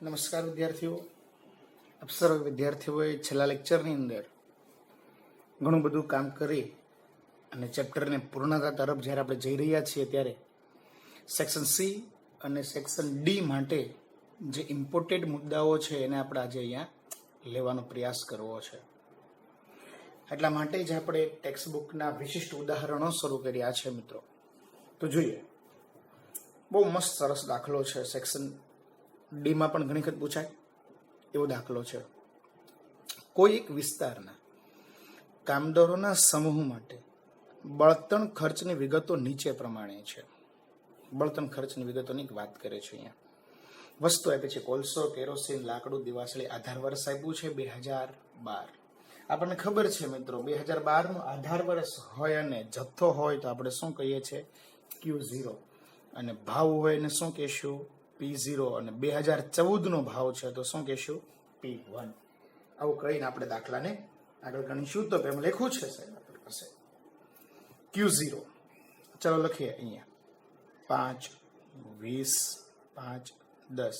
નમસ્કાર વિદ્યાર્થીઓ. આપ સર્વ વિદ્યાર્થીઓએ છેલ્લા લેક્ચરની અંદર ઘણું બધું કામ કરી અને ચેપ્ટરને પૂર્ણતા તરફ જ્યારે આપણે જઈ રહ્યા છીએ ત્યારે સેક્શન સી અને સેક્શન ડી માટે જે ઇમ્પોર્ટન્ટ મુદ્દાઓ છે એને આપણે આજે અહીંયા લેવાનો પ્રયાસ કરવો છે. એટલા માટે જ આપણે ટેક્સ્ટ બુકના વિશિષ્ટ ઉદાહરણો શરૂ કર્યા છે મિત્રો. તો જોઈએ, બહુ મસ્ત સરસ દાખલો છે. સેક્શન ડીમાં પણ ઘણી વખત પૂછાય એવો દાખલો છે. કોઈ એક વિસ્તારના કામદારોના સમૂહ માટે બળતણ ખર્ચની વિગતો નીચે પ્રમાણે છે. બળતણ ખર્ચની વિગતોની વાત કરે છે. અહીંયા વસ્તુ આપે છે કોલસો, કેરોસીન, લાકડું, દિવાસળી. આધાર વર્ષ આપ્યું છે 2012. આપણને ખબર છે મિત્રો, 2012 નું આધાર વર્ષ હોય અને જથ્થો હોય તો આપણે શું કહીએ છીએ? Q0. અને ભાવ હોય એને શું કહેશું? P0. અને 2014 નો ભાવ છે તો શું કહેશું? P1. આવું કહીને આપણે દાખલાને આગળ ગણીશું. તો એમ લખ્યું છે સાહેબ આપણી પાસે Q0. ચલો લખીએ અહીંયા 5, 20, 5, 10.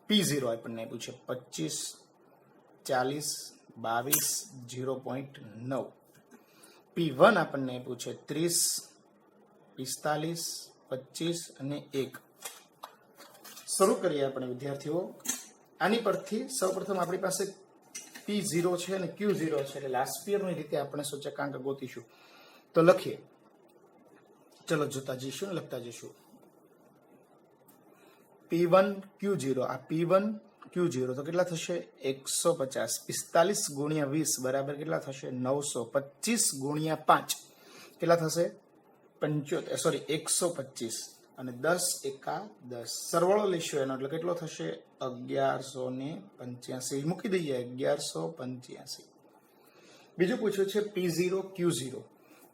P0 આપણને આપ્યું છે 25, 40, 22, 0.9. P1 આપણને આપ્યું છે 30, 45, 25 અને 1. શરૂ કરીએ આપણે વિદ્યાર્થીઓ. આની પરથી સૌપ્રથમ આપણી પાસે P0 છે અને Q0 છે, એટલે લાસ્ટ યરની રીતે આપણે સૂચકાંક ગોતીશું. તો લખીએ, ચલો જોતા જઈશું ને લખતા જઈશું. P1 Q0. આ P1 Q0 તો કેટલા થશે? 150. 45 ગુણ્યા 20 બરાબર કેટલા થશે? 900. 25 ગુણ્યા 5 કેટલા થશે? 125. અને 10 એકા 10. સરવાળો લઈશું એનો એટલે કેટલો થશે? 1185. મૂકી દઈએ 1185. બીજું પૂછ્યું છે P0 Q0.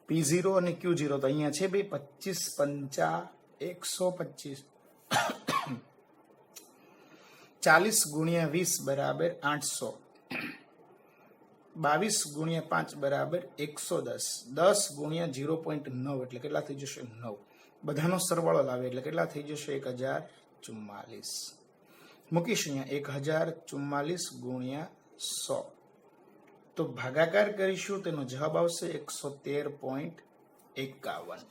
P0 અને Q0 તો અહીંયા છે ભાઈ 25, 50, 125. 40 ગુણ્યા 20 બરાબર 800. 22 ગુણ્યા 5 બરાબર 110. 10 ગુણ્યા 0.9 એટલે કેટલા થઈ જશે? 9. બધાનો સરવાળો લાવે એટલે કેટલા થઈ જશે? 1044. મૂકીશું અહીંયા 1044 ગુણ્યા 100. તો ભાગાકાર કરીશું, તેનો જવાબ આવશે 113.51.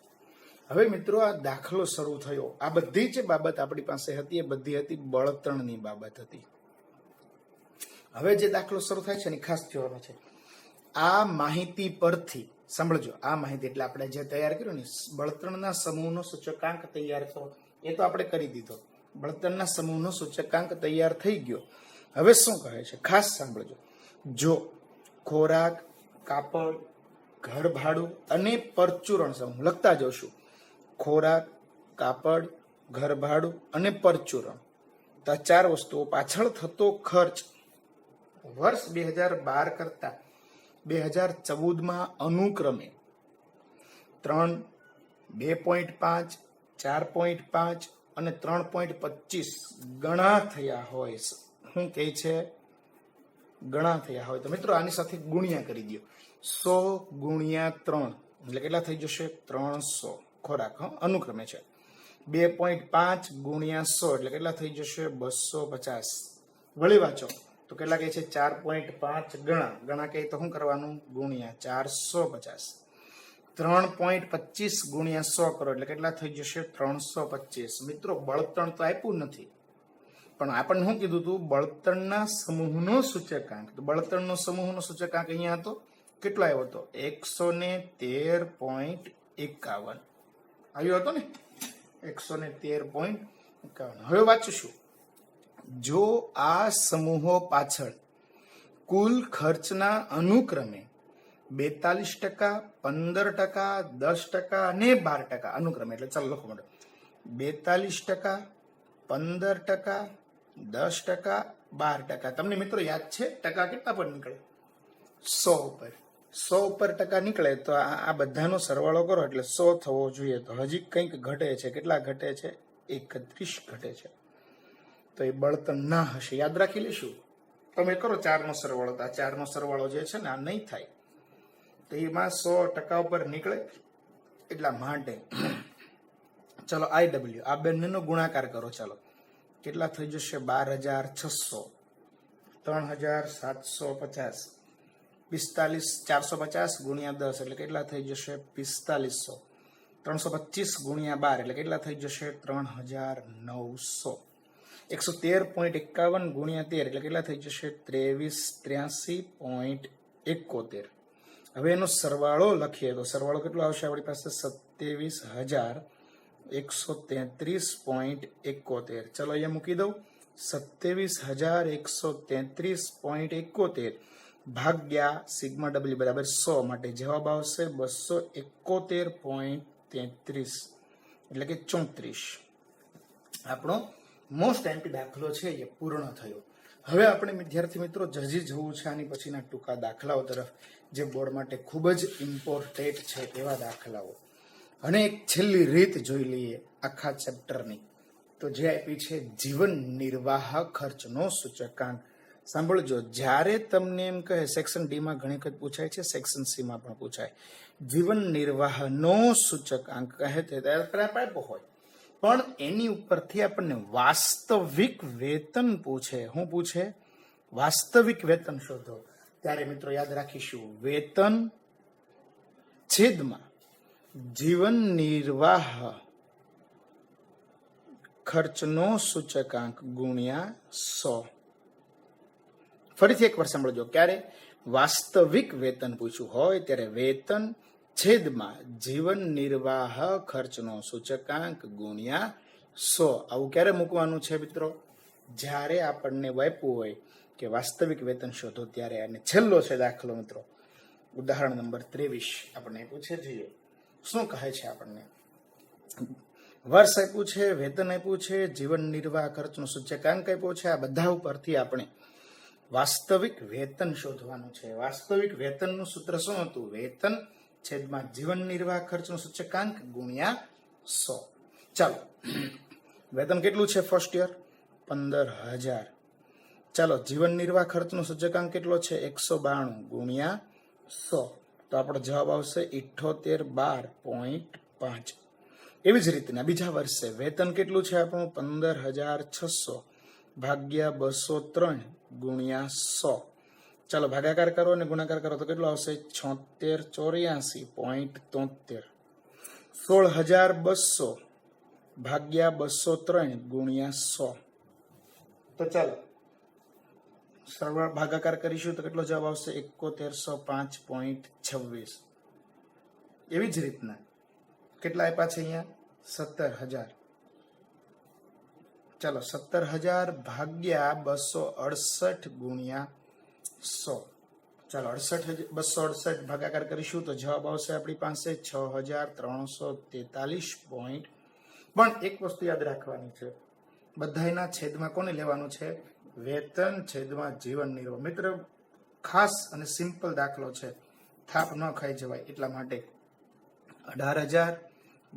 હવે મિત્રો આ દાખલો શરૂ થયો. આ બધી જે બાબત આપણી પાસે હતી એ બધી હતી બળતણની બાબત હતી. હવે જે દાખલો શરૂ થાય છે એની ખાસ જોવાનું છે. આ માહિતી પરથી સાંભળજો, આ માહિતી એટલે આપણે જે તૈયાર કર્યું ને બળતણના સમૂહનો સૂચકાંક તૈયાર કરો, એ તો આપણે કરી દીધો. બળતણના સમૂહનો સૂચકાંક તૈયાર થઈ ગયો. હવે શું કહે છે ખાસ સાંભળજો. જો ખોરાક, કાપડ, ઘર ભાડું અને પરચુરણ સમૂહ લખતા જશું. ખોરાક, કાપડ, ઘર ભાડું અને પરચુરણ, તો આ 4 વસ્તુઓ પાછળ થતો ખર્ચ વર્ષ 2012 કરતા 2014 અનુક્રમે 3, 2.5, 4.5 અને 3.25 ગણા થયા હોય. શું કહે છે? ગણા થયા હોય. તો મિત્રો આની સાથે ગુણ્યા કરી દો. 100 ગુણ્યા 3 એટલે કેટલા થઈ જશે? 300. ખોરાક અનુક્રમે છે. 2.5 ગુણ્યા 100 એટલે કેટલા થઈ જશે? 250. વળી વાંચો તો કેટલા કહે છે? 4.5 ગણા કહે તો શું કરવાનું? ગુણ્યા 450. 3.25 ગુણ્યા 100 કરો એટલે કેટલા થઈ જશે? 325. મિત્રો બળતણ તો આપ્યું નથી, પણ આપણને શું કીધું હતું? બળતણના સમૂહનો સૂચકાંક. તો બળતણનો સમૂહનો સૂચકાંક અહીંયા હતો. કેટલો આવ્યો હતો? 113.51 આવ્યો હતો ને, 113.51. હવે વાંચીશું. જો આ સમૂહો પાછળ કુલ ખર્ચના અનુક્રમે 42%, 15%, 10% અને 12% અનુક્રમે, એટલે ચાલો લખો માટે 42%, 15%, 10%, 12%. તમને મિત્રો યાદ છે ટકા કેટલા પર નીકળે? 100 ઉપર. 100 ઉપર ટકા નીકળે તો આ બધાનો સરવાળો કરો એટલે 100 થવો જોઈએ. તો હજી કંઈક ઘટે છે. કેટલા ઘટે છે? 31 ઘટે છે. તો એ બળતણ ના હશે, યાદ રાખી લઈશું. તમે કરો 4 નો સરવાળો. તો આ 4 નો સરવાળો જે છે ને આ નહીં થાય, તો એમાં 100% ઉપર નીકળે. એટલા માટે ચલો IW આ બંનેનો ગુણાકાર કરો. ચાલો કેટલા થઈ જશે? 12,600, 3,750, 45,450 ગુણ્યા 10 એટલે કેટલા થઈ જશે? 4500, 325 ગુણ્યા 12 એટલે કેટલા થઈ જશે? 3,900, 113.51 ગુણ્યા 13 એટલે કેટલા થઈ જશે? 2383.71. હવે એનો સરવાળો લખીએ તો સરવાળો કેટલો આવશે આપણી પાસે? 27,133.71. ચલો અહીંયા મૂકી દઉં. 27,133.71 ભાગ્યા સિગ્મા ડબલ્યુ બરાબર 100 માટે જવાબ આવશે 271.33 એટલે કે 34. આપણો મોસ્ટ એમપી દાખલો છે એ પૂર્ણ થયો. હવે આપણે વિદ્યાર્થી મિત્રો જજી જવું છે આની પછીના ટૂંકા દાખલાઓ તરફ, જે બોર્ડ માટે ખૂબ જ ઇમ્પોર્ટન્ટ છે તેવા દાખલાઓ. અને એક છેલ્લી રીત જોઈ લઈએ આખા ચેપ્ટરની, તો જે આપી છે જીવન નિર્વાહ ખર્ચનો સૂચકાંક. સાંભળજો, જ્યારે તમને એમ કહે સેક્શન ડી માં ઘણી વખત પૂછાય છે, સેક્શન સી માં પણ પૂછાય, જીવન નિર્વાહનો સૂચકાંક કહે તે આપ્યો હોય, પણ એની ઉપરથી આપણને વાસ્તવિક વેતન પૂછે. શું પૂછે? વાસ્તવિક વેતન શોધો. ત્યારે મિત્રો યાદ રાખીશું, વેતન છેદમાં જીવન નિર્વાહ ખર્ચનો સૂચકાંક ગુણ્યા 100. ફરીથી એકવાર સાંભળજો, ક્યારે વાસ્તવિક વેતન પૂછ્યું હોય ત્યારે વેતન છેદમાં જીવન નિર્વાહ ખર્ચનો સૂચકાંક ગુણ્યા 100. આવું ક્યારે મૂકવાનું છે મિત્રો? જ્યારે આપણને વાપ્યું હોય કે વાસ્તવિક વેતન શોધો ત્યારે. અને છેલ્લો છે દાખલો મિત્રો, ઉદાહરણ નંબર 23 આપણને પૂછે જોઈએ. શું કહે છે આપણને? વર્ષ આપ્યું છે, વેતન આપ્યું છે, જીવન નિર્વાહ ખર્ચનો સૂચકાંક આપ્યો છે. આ બધા ઉપરથી આપણે વાસ્તવિક વેતન શોધવાનું છે. વાસ્તવિક વેતનનું સૂત્ર શું હતું? વેતન છેદમાં જીવન નિર્વાહ ખર્ચનો સૂચકાંક ગુણ્યા 100. ચાલો, વેતન કેટલું છે ફર્સ્ટ યર? 15,000. ચાલો, જીવન નિર્વાહ ખર્ચનો સૂચકાંક કેટલો છે? 192 ગુણ્યા 100. તો આપણો જવાબ આવશે 7812.5. એવી જ રીતના બીજા વર્ષે વેતન કેટલું છે આપણું? 15,600 ભાગ્યા 203 ગુણ્યા 100. ચાલો ભાગાકાર કરો અને ગુણાકાર કરો તો કેટલો આવશે? 7684.73. 16,200 ભાગ્યા 203 ગુણ્યા 100. તો ચાલો સરવાળો ભાગાકાર કરીશું તો કેટલો જવાબ આવશે? 7105.26. એવી જ રીતના કેટલા આપ્યા છે અહીંયા? 17,000. ચાલો 17,000 ભાગ્યા 268 ગુણ્યા 100. ચાલો 268 ભાગાકાર કરીશું તો જવાબ આવશે આપણી પાસે 6,343. પણ એક વસ્તુ યાદ રાખવાની છે, બધાના છેદમાં કોને લેવાનું છે? વેતન છેદમાં જીવન નિર્વાહ. મિત્ર ખાસ અને સિમ્પલ દાખલો છે, થાપ ન ખાઈ જવાય એટલા માટે. 18,000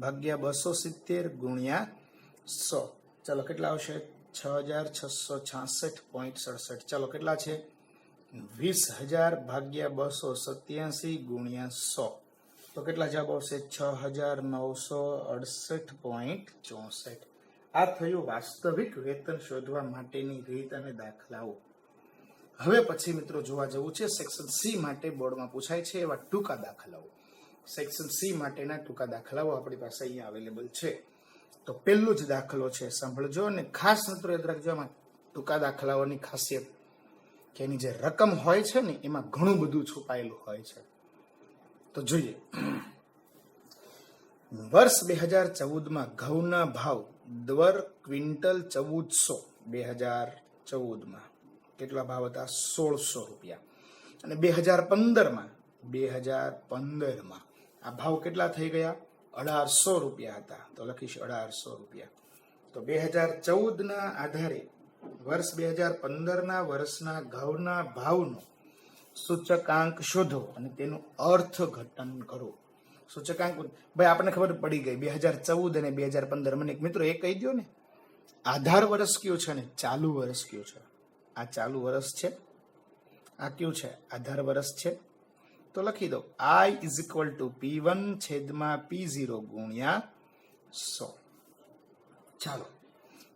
ભાગ્યા 270 ગુણ્યા 100. ચાલો કેટલા આવશે? 6,666.67. ચાલો કેટલા છે? 20,000 ભાગ્યા 287 ગુણ્યા 100. તો કેટલા જવાબ આવશે? 6,968.64. આ થયું વાસ્તવિક વેતન શોધવા માટેની રીત અને દાખલાઓ. હવે પછી મિત્રો જોવા જવું છે સેક્શન સી માટે બોર્ડમાં પૂછાય છે એવા ટૂંકા દાખલાઓ. સેક્શન સી માટેના ટૂંકા દાખલાઓ આપણી પાસે અહીંયા અવેલેબલ છે. તો પહેલો જ દાખલો છે, સાંભળજો અને ખાસ મિત્રો યાદ રાખજો, આમાં ટૂંકા દાખલાઓની ખાસિયત કે એની જે રકમ હોય છે ને એમાં ઘણું બધું છુપાયેલું હોય છે. તો જોઈએ, વર્ષ 2014માં ઘઉંના ભાવ દર ક્વિન્ટલ 1400. 2014માં કેટલા ભાવ હતા? 1600 રૂપિયા. અને 2015માં આ ભાવ કેટલા થઈ ગયા? 1800 રૂપિયા હતા. તો લખીશ 1800 રૂપિયા. તો 2014ના આધારે વર્ષ 2015ના વર્ષના ઘઉંના ભાવનો સૂચકાંક શોધો અને તેનું અર્થઘટન કરો. સૂચકાંક ભાઈ આપણને ખબર પડી ગઈ 2014 અને 2015. મને મિત્રો એ કહી દો ને, આધાર વર્ષ કયું છે ને ચાલુ વર્ષ કયું છે? આ ચાલુ વર્ષ છે, આ કયું છે? આધાર વર્ષ છે. તો લખી દો I = P1 છેદમાં P0 ગુણ્યા 100. ચાલો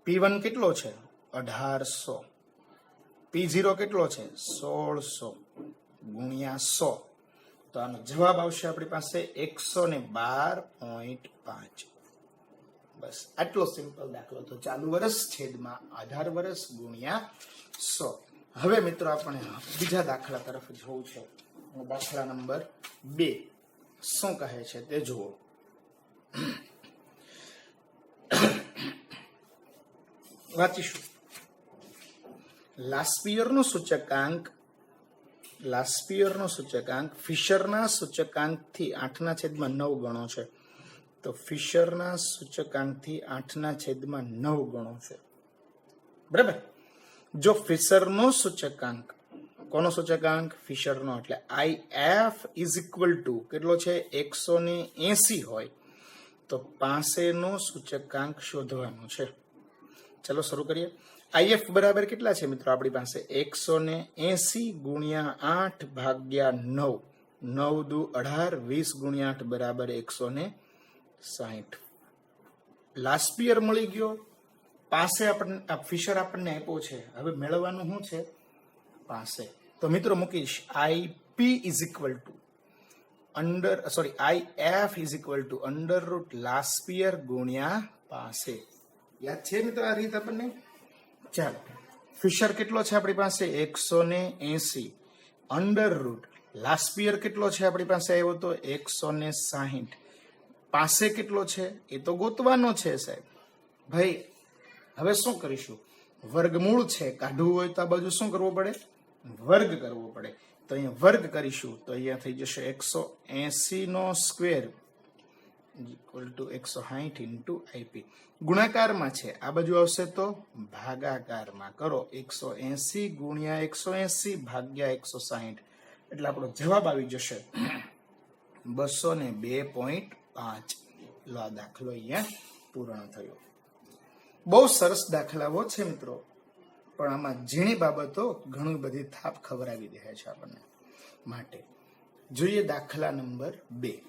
P1 કેટલો છે 1800, P0 કેટલો છે 1600 ગુણ્યા 100, તો આનો જવાબ આવશે આપણી પાસે 112.5. બસ આટલો સિમ્પલ દાખલો. તો ચાલુ વર્ષ છેદમાં આધાર વર્ષ ગુણ્યા 100. હવે મિત્રો આપણે બીજા દાખલા તરફ જવું છે. દાખલા નંબર 2 શું કહે છે તે જુઓ. વાંચીશું. લાસ્પિયરનો સૂચકાંક ફિશરના સૂચકાંકથી 8/9 ગણો છે. તો ફિશરના સૂચકાંકથી 8/9 ગણો છે. બરાબર. જો ફિશરનો સૂચકાંક, કોનો સૂચકાંક ફિશરનો, એટલે IF ઇઝ ઇક્વલ ટુ કેટલો છે 180 હોય તો પાસેનો સૂચકાંક શોધવાનો છે. ચલો શરૂ કરીએ. IF બરાબર કેટલા છે મિત્રો આપણી પાસે 180 ગુણ્યા 8 ભાગ્યા 9, 9 દુ 18, 20 ગુણ્યા 8 બરાબર 160. લાસ્પિયર મળી ગયો. પાસે આપણને ફિશર આપણને આપ્યો છે. હવે મેળવવાનું શું છે પાસે. તો મિત્રો મૂકીશ IP is equal to IF is equal to under root Laspeyres ગુણ્યા પાસે. યાદ છે મિત્રો આ રીત આપણને. ચાલો, ફિશર કેટલો છે આપણી પાસે 180 અંડર રૂટ લાસ્પિયર કેટલો છે આપણી પાસે આવ્યો તો 160. પાસે કેટલો છે એ તો ગોતવાનો છે સાહેબ. ભાઈ હવે શું કરીશું, વર્ગમૂળ છે કાઢવું હોય તો આ બાજુ શું કરવું પડે, વર્ગ કરવો પડે. તો અહીંયા વર્ગ કરીશું તો અહીંયા થઈ જશે 180 નો square equal to 160 into IP. ગુણાકારમાં છે આ બાજુ આવશે તો ભાગાકારમાં કરો 180 ગુણ્યા 180 ભાગ્યા 160, એટલે આપણો જવાબ આવી જશે 202.5. લો આ દાખલો અહીંયા પૂર્ણ થયો. બહુ સરસ દાખલાઓ છે મિત્રો, પણ આમાં ઝીણી બાબતો ઘણી બધી થાપ ખવડાવી દે છે આપણને. માટે જોઈએ દાખલા નંબર 3.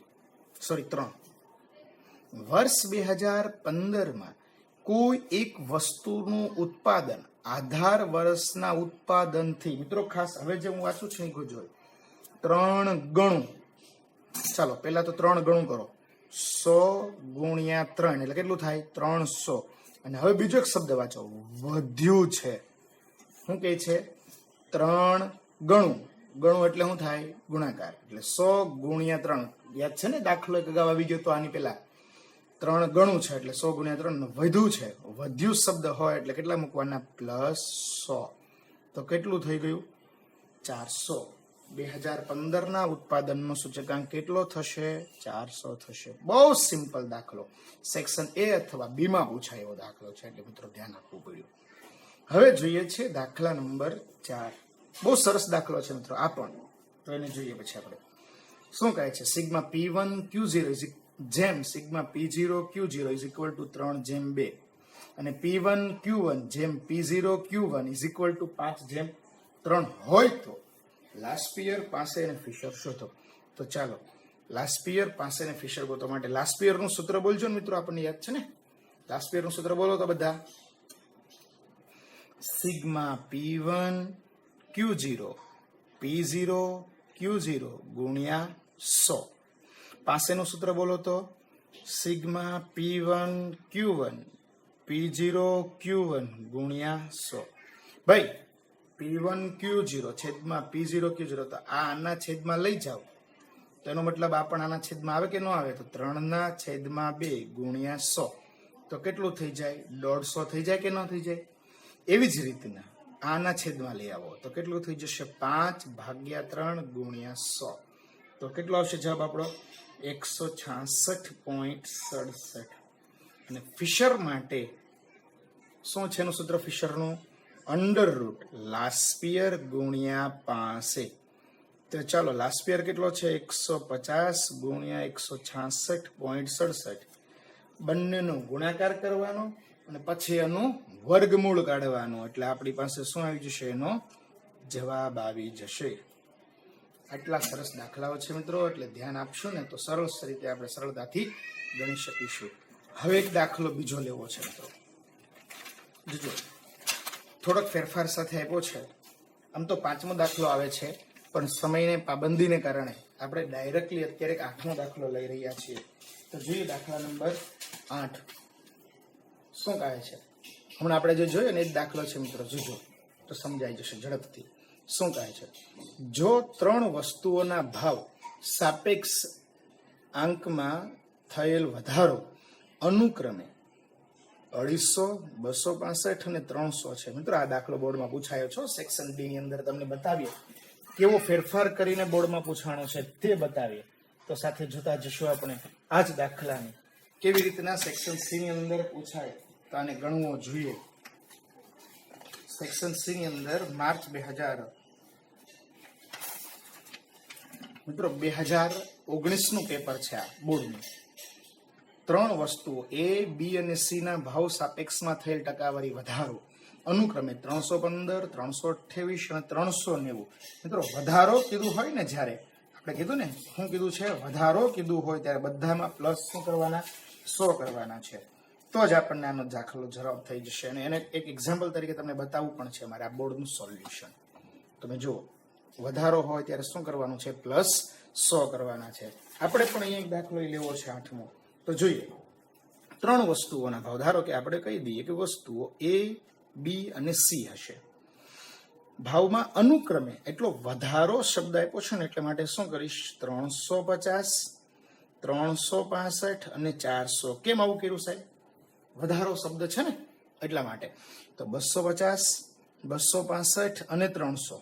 વર્ષ 2015 કોઈ એક વસ્તુનું ઉત્પાદન આધાર વર્ષના ઉત્પાદનથી, મિત્રો ખાસ હવે જે હું વાંચું છું એ જોઈ 3 ગણું. ચાલો પહેલા તો 3 ગણું કરો, 100 ગુણ્યા 3 એટલે કેટલું થાય 300. અને હવે બીજો એક શબ્દ વાંચો, વધ્યું છે. શું કહે છે 3 ગણું. ગણું એટલે શું થાય ગુણાકાર, એટલે 100 ગુણ્યા 3. યાદ છે ને દાખલો એક અગાઉ આવી ગયો તો આની પેલા. 3 ગણું છે એટલે 100 ગુણ્યા 3 વધ્યું છે. વધ્યું શબ્દ હોય એટલે કેટલા મૂકવાના +100. તો કેટલું થઈ ગયું 400. 2015 ના ઉત્પાદનનો સૂચકાંક કેટલો થશે 400 થશે. બહુ સિમ્પલ દાખલો, સેક્શન A અથવા B માં પૂછાયો દાખલો છે, એટલે મિત્રો ધ્યાન આપવું પડ્યું. હવે જોઈએ છે દાખલા નંબર 4. બહુ સરસ દાખલો છે મિત્રો આ પણ, તો એને જોઈએ પછી આપણે. શું કહે છે, સિગ્મા P1 Q0 જેમ sigma P0 Q0 is equal two 3/2 અને P1 Q1 જેમ P0 Q1 is equal two 5/3 હોય તો લાસ્પિયર પાસે અને ફિશર શોધો. તો ચાલો લાસ્પિયર પાસે અને ફિશર ગોતવા માટે લાસ્પિયરનું સૂત્ર બોલજો ને મિત્રો, આપણને યાદ છે ને. લાસ્પિયરનું સૂત્ર બોલો તો બધા. Sigma P1 Q0 P0 Q0 ગુણ્યા 100. પાસેનું સૂત્ર બોલો તો sigma P1 Q1 P0 Q1 ગુણ્યા 100. ભાઈ P1 Q0 છેદમાં P0 Q0, તો આના છેદમાં લઈ જાઓ તો એનો મતલબ આ પણ આના છેદમાં આવે કે ન આવે, તો 3/2 ગુણ્યા 100 તો કેટલું થઈ જાય 150 થઈ જાય કે ન થઈ જાય. એવી જ રીતના આના છેદમાં લઈ આવો તો કેટલું થઈ જશે 5/3 ગુણ્યા 100. તો કેટલો આવશે જવાબ આપણો 166.67. અને ફિશર માટે શું છે એનું સૂત્ર ફિશરનું, અંડર રૂટ લાસ્પિયર ગુણ્યા 5. તો ચાલો લાસ્પિયર કેટલો છે 150 ગુણ્યા 166.67. બંનેનો ગુણાકાર કરવાનો અને પછી એનું વર્ગમૂળ કાઢવાનું, એટલે આપણી પાસે શું આવી જશે એનો જવાબ આવી જશે. આટલા સરસ દાખલાઓ છે મિત્રો, એટલે ધ્યાન આપશું ને તો સરળ રીતે આપણે સરળતાથી ગણી શકીશું. હવે એક દાખલો બીજો લેવો છે મિત્રો. જોજો થોડોક ફેરફાર સાથે આપ્યો છે. આમ તો 5મો દાખલો આવે છે, પણ સમયને પાબંદીને કારણે આપણે ડાયરેક્ટલી અત્યારે 8મો દાખલો લઈ રહ્યા છીએ. તો જોઈએ દાખલા નંબર 8 શું કહે છે. હમણાં આપણે જે જોયો ને એ જ દાખલો છે મિત્રો, જોજો તો સમજાઈ જશે ઝડપથી. શું કહે છે, જો 3 વસ્તુઓના ભાવ સાપેક્ષ આંકમાં થયેલ વધારો અનુક્રમે 250, 265 અને 300 છે. મિત્રો આ દાખલો બોર્ડમાં પૂછાયો છે. સેક્શન બી ની અંદર તમને બતાવીએ કેવો ફેરફાર કરીને બોર્ડમાં પૂછાણો છે તે બતાવીએ. તો સાથે જોતા જશું આપણે આ જ દાખલાને કેવી રીતના સેક્શન સી ની અંદર પૂછાય તો આને ગણવો જોઈએ. સેક્શન સી ની અંદર માર્ચ 2000 મિત્રો 2019 નું પેપર છે આ બોર્ડનું. 3 વસ્તુઓ એ, બી અને સી ના ભાવ સાપેક્ષમાં થયેલ ટકાવારી વધારો અનુક્રમે 315, 328 અને 390. મિત્રો વધારો કીધું હોય ને, જ્યારે આપણે કીધું ને શું કીધું છે, વધારો કીધું હોય ત્યારે બધામાં પ્લસ શું કરવાના, 100 કરવાના છે. તો જ આપણને આનો દાખલો જવાબ થઈ જશે. અને એને એક એક્ઝામ્પલ તરીકે તમને બતાવવું પણ છે મારે આ બોર્ડનું સોલ્યુશન. તમે જુઓ વધારો હોય ત્યારે શું કરવાનું છે, પ્લસ 100 કરવાના છે. આપણે પણ અહીંયા એક દાખલો લેવો છે 8મો. તો જોઈએ 3 વસ્તુઓના ભાવ, ધારો કે આપણે કહી દઈએ કે વસ્તુઓ એ, બી અને સી હશે. ભાવમાં અનુક્રમે એટલો વધારો શબ્દ આપ્યો છે ને એટલે માટે શું કરીશ, 350, 365 અને 400. કેમ આવું કર્યું સાહેબ, વધારો શબ્દ છે ને એટલા માટે. તો 250, 265 અને 300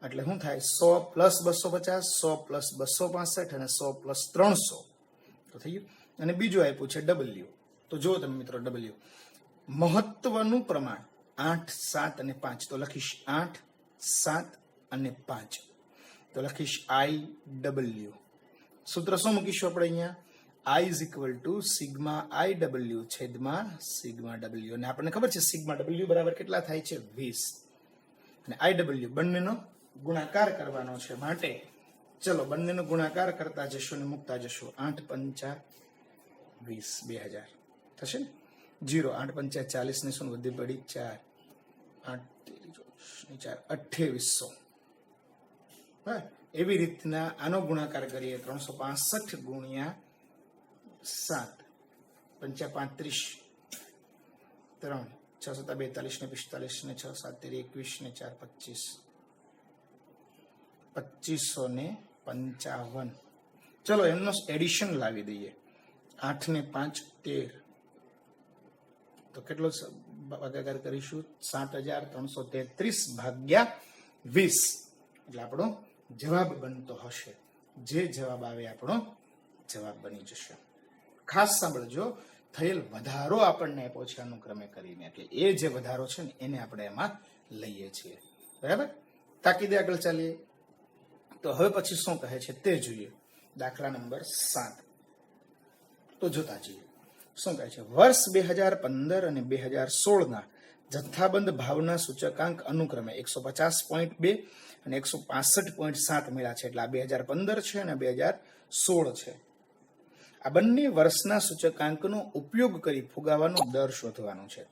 એટલે શું થાય, 100 પ્લસ 250, 100 પ્લસ 265 અને 100 પ્લસ 300 તો થઈ ગયું. અને બીજું આપ્યું છે ડબલ્યુ. તો જુઓ તમે મિત્રો, ડબલ્યુ મહત્વનું પ્રમાણ 8, 7 અને 5. તો લખીશ 8, 7 અને 5. તો લખીશ આઈ ડબલ્યુ. સૂત્ર શું મૂકીશું આપણે અહીંયા, I is equal to sigma I W છેદમાં સિગ્મા ડબલ્યુ. અને આપણને ખબર છે સિગ્મા ડબલ્યુ બરાબર કેટલા થાય છે, 20. અને આઈ ડબલ્યુ બંનેનો ગુણાકાર કરવાનો છે, માટે ચલો બંનેનો ગુણાકાર કરતા જશો અને મૂકતા જશો. 8 પંચા 20, 2000 થશે ને. 0 8 પંચા 40 ને શું વધી પડી 4, 8 2800. હા, એવી રીતના આનો ગુણાકાર કરીએ 365 ગુણ્યા 7 પંચા 35, 3 6 7 42 ને 45 ને 6 7 21 ને 4 25, 2555. ચલો એમનો એડિશન લાવી દઈએ. 8 ને 5 13. તો કેટલો ભાગાકાર કરીશું, 7333 ભાગ્યા 20. એટલે આપણો જવાબ બનતો હશે. જે જવાબ આવે આપણો જવાબ બની જશે. ખાસ સાંભળજો, થયેલ વધારો આપણને આપ્યો છે અનુક્રમે કરીને, એટલે એ જે વધારો છે ને એને આપણે એમાં લઈએ છીએ. બરાબર, તાકીદે આગળ ચાલીએ. તો હવે પછી શું કહે છે તે જોઈએ. દાખલા નંબર 7 તો જોતા જઈએ. શું કહે છે, વર્ષ 2015 અને 2016 ના જથ્થાબંધ ભાવના સૂચકાંક અનુક્રમે 150.2 અને 165.7 મળ્યા છે. એટલે આ 2015 છે અને 2016 છે. આ બંને વર્ષના સૂચકાંકનો ઉપયોગ કરી ફુગાવાનો દર શોધવાનો છે.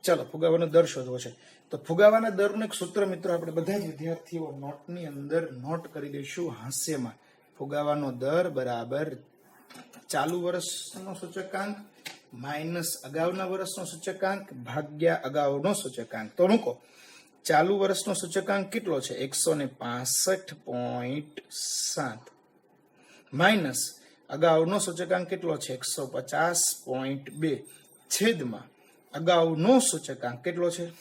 ચલો ફુગાવાનો દર શોધવો છે. તો ફુગાવાના દરનું એક સૂત્ર મિત્રો આપણે બધા જ વિદ્યાર્થીઓ નોટની અંદર નોટ કરી દઈશું હાસ્યમાં. ફુગાવાનો દર બરાબર ચાલુ વર્ષનો સૂચકાંક માઇનસ અગાઉના વર્ષનો સૂચકાંક ભાગ્યા અગાઉનો સૂચકાંક. તો મૂકો, ચાલુ વર્ષનો સૂચકાંક કેટલો છે, 165.7 માઇનસ અગાઉનો સૂચકાંક કેટલો છે, 150.2 છેદમાં અગાઉનો સૂચકાંક કેટલો છે,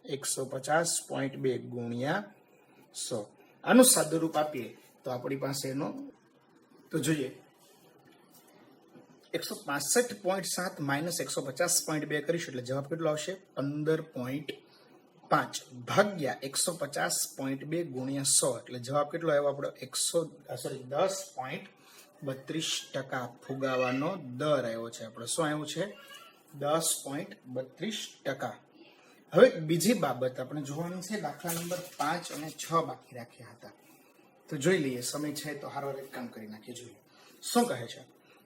150.2 ગુણ્યા 100. આનું સાદુરૂપ આપીએ તો આપણી પાસે એનો તો જોઈએ 165.7 માઇનસ 150.2 કરીશું એટલે જવાબ કેટલો આવશે, 15.5 ભાગ્યા 150.2 ગુણ્યા 100 એટલે જવાબ કેટલો આવ્યો આપણો 10.32% ફુગાવાનો દર આવ્યો છે. આપણો શું આવ્યું છે, 10.32%. હવે બીજી બાબત આપણે જોવાની છે, દાખલા નંબર 5 અને 6 બાકી રાખ્યા હતા. તો જોઈ લઈએ, સમય છે તો હારો એક કામ કરી નાખીએ. જોઈએ શું કહે છે.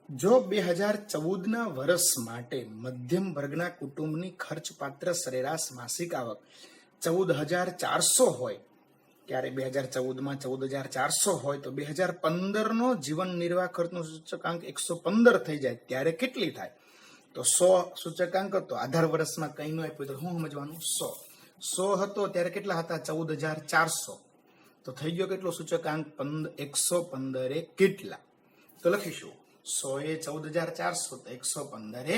જો 2014ના વર્ષ માટે મધ્યમ વર્ગના કુટુંબની ખર્ચપાત્ર સરેરાશ માસિક આવક 14,400 હોય, ત્યારે 2014માં 14,400 હોય તો 2015નો જીવન નિર્વાહ ખર્ચનો સૂચકાંક 115 થઈ જાય ત્યારે કેટલી થાય? તો 100 સૂચકાંક હતો, આધાર વર્ષમાં કઈ નું આપ્યું તો શું સમજવાનું? 100 હતો ત્યારે કેટલા હતા? 14,400. તો થઈ ગયો કેટલો સૂચકાંક? 115 એ કેટલા? તો લખીશું 100 એ 14,400 તો 115 એ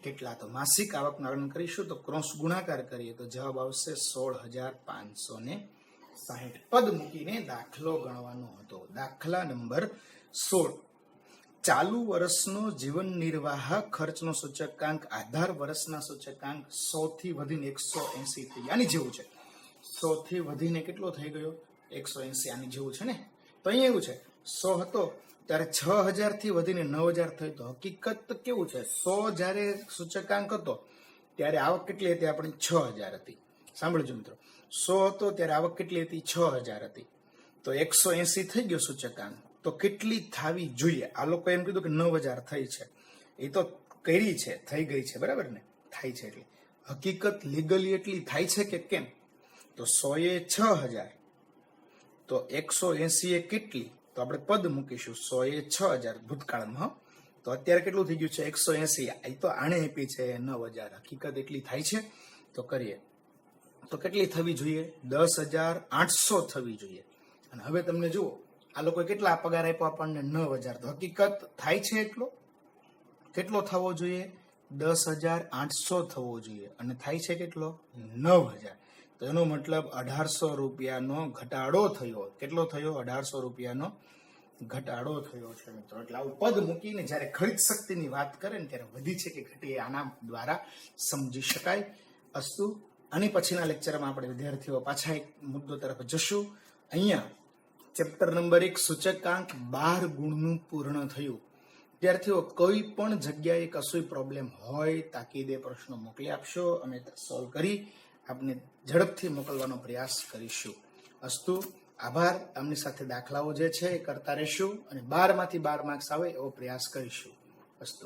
કેટલા? તો માસિક આવકનું ગણન કરીશું તો ક્રોસ ગુણાકાર કરીએ તો જવાબ આવશે 16,560. પદ મૂકીને દાખલો ગણવાનો હતો. દાખલા નંબર 16. ચાલુ વર્ષનો જીવન નિર્વાહ ખર્ચનો સૂચકાંક આધાર વર્ષના સૂચકાંક 100 થી વધીને 180 થઈ. આની જેવું છે. 100 થી વધીને કેટલો થઈ ગયો? 180. આની જેવું છે ને. તો અહીંયા એવું છે 100 હતો ત્યારે 6,000 થી વધીને 9,000 થઈ. તો હકીકત કેવું છે? 100 જ્યારે સૂચકાંક હતો ત્યારે આવક કેટલી હતી? આપણી 6,000 હતી. સાંભળજો મિત્રો, 100 હતો ત્યારે આવક કેટલી હતી? 6,000 હતી. તો 180 થઈ ગયો સૂચકાંક. તો કેટલી થવી જોઈએ? આ લોકો એમ કીધું કે 9,000 થઈ છે. એ તો કરી છે, થઈ ગઈ છે, બરાબર ને? થાય છે એટલે હકીકત લીગલી એટલી થાય છે કે કેમ? તો 100 એ 6,000 તો 180 એ કેટલી? તો આપણે પદ મૂકીશું 100 એ 6,000 ભૂતકાળમાં. તો અત્યારે કેટલું થઈ ગયું છે? 180. એ તો આણે આપી છે 9,000. હકીકત એટલી થાય છે? તો કરીએ તો કેટલી થવી જોઈએ? 10,800 થવી જોઈએ. અને હવે તમને જુઓ, આ લોકો કેટલા પગાર આપ્યો આપણને? 9,000. તો હકીકત થાય છે એટલો? કેટલો થવો જોઈએ? 10,800 થવો જોઈએ. અને થાય છે કેટલો? 9,000. તો એનો મતલબ 1,800 રૂપિયાનો ઘટાડો થયો. કેટલો થયો? 1,800 રૂપિયાનો ઘટાડો થયો છે મિત્રો. એટલે આવું પદ મૂકીને જયારે ખરીદ શક્તિની વાત કરે ને ત્યારે વધી છે કે ઘટી આના દ્વારા સમજી શકાય. અસ્તુ. આની પછીના લેક્ચરમાં આપણે વિદ્યાર્થીઓ પાછા એક મુદ્દો તરફ જશું. અહીંયા ચેપ્ટર નંબર 1 સૂચકાંક 12 ગુણનું પૂર્ણ થયું. વિદ્યાર્થીઓ કોઈ પણ જગ્યાએ કશું પ્રોબ્લેમ હોય તાકીદે પ્રશ્નો મોકલી આપશો, અમે સોલ્વ કરી આપને ઝડપથી મોકલવાનો પ્રયાસ કરીશું. અસ્તુ. આભાર. આમની સાથે દાખલાઓ જે છે એ કરતા રહેશું અને 12 માંથી 12 માર્ક્સ આવે એવો પ્રયાસ કરીશું. અસ્તુ.